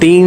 3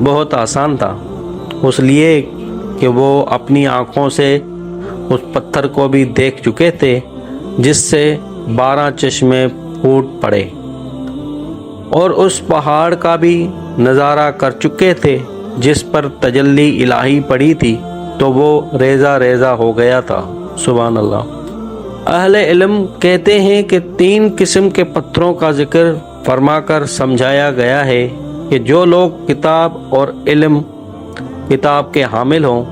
بہت آسان تھا، اس لیے کہ وہ اپنی آنکھوں سے اس پتھر کو بھی دیکھ چکے تھے جس سے 12 چشمے پھوٹ پڑے، اور اس پہاڑ کا بھی نظارہ کر چکے تھے جس پر تجلی الہی پڑی تھی تو وہ ریزہ ریزہ ہو گیا تھا۔ سبحان اللہ۔ اہل علم کہتے ہیں کہ 3 قسم کے پتھروں کا ذکر فرما کر سمجھایا گیا ہے کہ جو لوگ کتاب اور علم کتاب کے حامل ہوں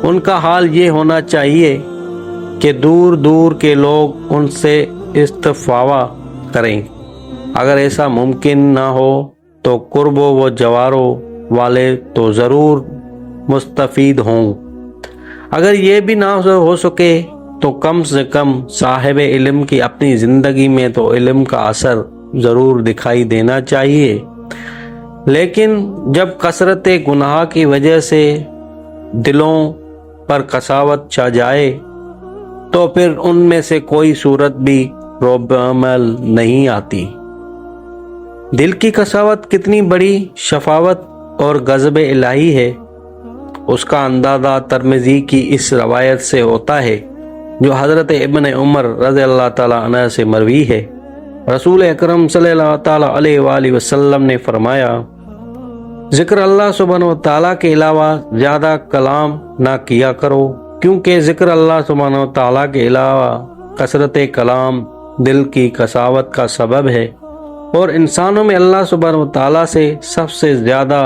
ان کا حال یہ ہونا چاہیے کہ دور دور کے لوگ ان سے استفاوا کریں، اگر ایسا ممکن نہ ہو تو قرب و جواروں والے تو ضرور مستفید ہوں، اگر یہ بھی نہ ہو سکے تو کم سے کم صاحب علم کی اپنی زندگی میں تو علم کا اثر ضرور دکھائی دینا چاہیے، لیکن جب کثرت گناہ کی وجہ سے دلوں پر قساوت چھا جائے تو پھر ان میں سے کوئی صورت بھی رب عمل نہیں آتی۔ دل کی قساوت کتنی بڑی شفاوت اور غضب الہی ہے، اس کا اندازہ ترمذی کی اس روایت سے ہوتا ہے جو حضرت ابن عمر رضی اللہ تعالیٰ عنہ سے مروی ہے۔ رسول اکرم صلی اللہ تعالیٰ علیہ وآلہ وسلم نے فرمایا، ذکر اللہ سبحانہ و تعالیٰ کے علاوہ زیادہ کلام نہ کیا کرو، کیونکہ ذکر اللہ سبحانہ و تعالیٰ کے علاوہ کثرت کلام دل کی قساوت کا سبب ہے، اور انسانوں میں اللہ سبحانہ و تعالیٰ سے سب سے زیادہ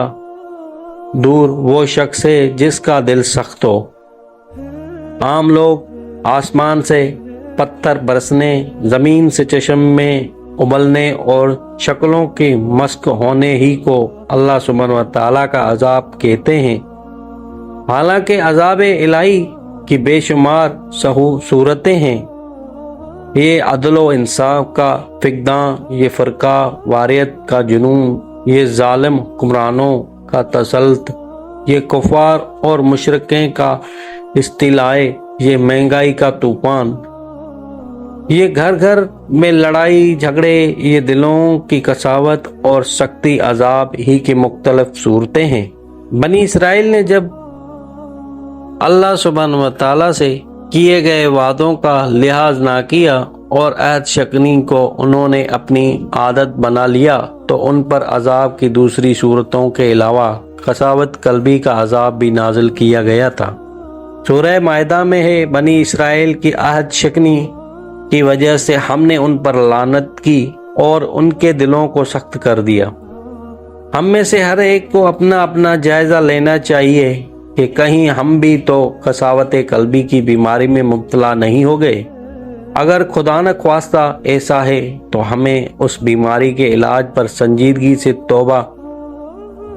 دور وہ شخص ہے جس کا دل سخت ہو۔ عام لوگ آسمان سے پتھر برسنے، زمین سے چشمے ابلنے اور شکلوں کی مسخ ہونے ہی کو اللہ سبحانہ و تعالیٰ کا عذاب کہتے ہیں، حالانکہ عذاب الہی کی بے شمار صورتیں ہیں۔ یہ عدل و انصاف کا فقدان، یہ فرقہ واریت کا جنون، یہ ظالم حکمرانوں کا تسلط، یہ کفار اور مشرکین کا استیلائے، یہ مہنگائی کا طوفان، یہ گھر گھر میں لڑائی جھگڑے، یہ دلوں کی قساوت اور سختی عذاب ہی کی مختلف صورتیں ہیں۔ بنی اسرائیل نے جب اللہ سبحانہ و تعالیٰ سے کیے گئے وعدوں کا لحاظ نہ کیا اور عہد شکنی کو انہوں نے اپنی عادت بنا لیا تو ان پر عذاب کی دوسری صورتوں کے علاوہ قساوت قلبی کا عذاب بھی نازل کیا گیا تھا۔ سورہ مائدہ میں ہے، بنی اسرائیل کی عہد شکنی کی وجہ سے ہم نے ان پر لعنت کی اور ان کے دلوں کو سخت کر دیا۔ ہم میں سے ہر ایک کو اپنا اپنا جائزہ لینا چاہیے کہ کہیں ہم بھی تو قساوت قلبی کی بیماری میں مبتلا نہیں ہو گئے۔ اگر خدا نخواستہ ایسا ہے تو ہمیں اس بیماری کے علاج پر سنجیدگی سے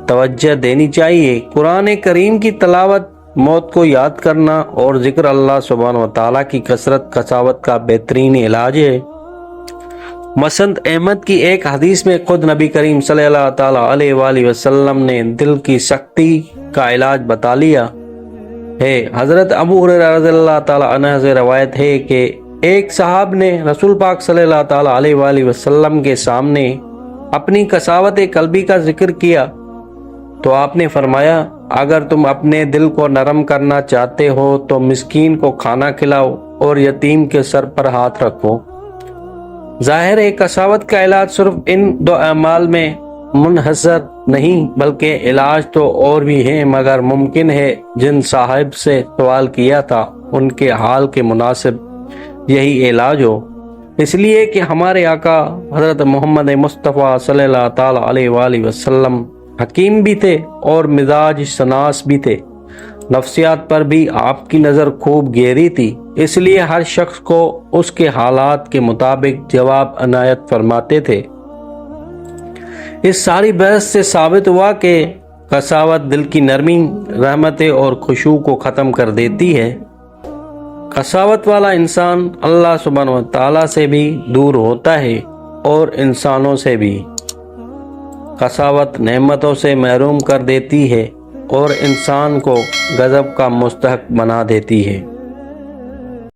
توجہ دینی چاہیے۔ قرآن کریم کی تلاوت، موت کو یاد کرنا اور ذکر اللہ سبحانہ و تعالیٰ کی کثرت قساوت کا بہترین علاج ہے۔ مسند احمد کی ایک حدیث میں خود نبی کریم صلی اللہ تعالیٰ علیہ وآلہ وسلم نے دل کی سختی کا علاج بتا لیا ہے۔ حضرت ابو ہریرہ رضی اللہ تعالیٰ عنہ سے روایت ہے کہ ایک صحاب نے رسول پاک صلی اللہ تعالیٰ علیہ وآلہ وسلم کے سامنے اپنی قساوت قلبی کا ذکر کیا تو آپ نے فرمایا، اگر تم اپنے دل کو نرم کرنا چاہتے ہو تو مسکین کو کھانا کھلاؤ اور یتیم کے سر پر ہاتھ رکھو۔ ظاہر ہے قساوت کا علاج صرف ان 2 اعمال میں منحصر نہیں بلکہ علاج تو اور بھی ہیں، مگر ممکن ہے جن صاحب سے سوال کیا تھا ان کے حال کے مناسب یہی علاج ہو، اس لیے کہ ہمارے آقا حضرت محمد مصطفیٰ صلی اللہ تعالیٰ علیہ وآلہ وسلم حکیم بھی تھے اور مزاج شناس بھی تھے، نفسیات پر بھی آپ کی نظر خوب گہری تھی، اس لیے ہر شخص کو اس کے حالات کے مطابق جواب عنایت فرماتے تھے۔ اس ساری بحث سے ثابت ہوا کہ قساوت دل کی نرمی، رحمتیں اور خشوع کو ختم کر دیتی ہے۔ قساوت والا انسان اللہ سبحانہ و تعالیٰ سے بھی دور ہوتا ہے اور انسانوں سے بھی۔ قساوت نعمتوں سے محروم کر دیتی ہے اور انسان کو غضب کا مستحق بنا دیتی ہے۔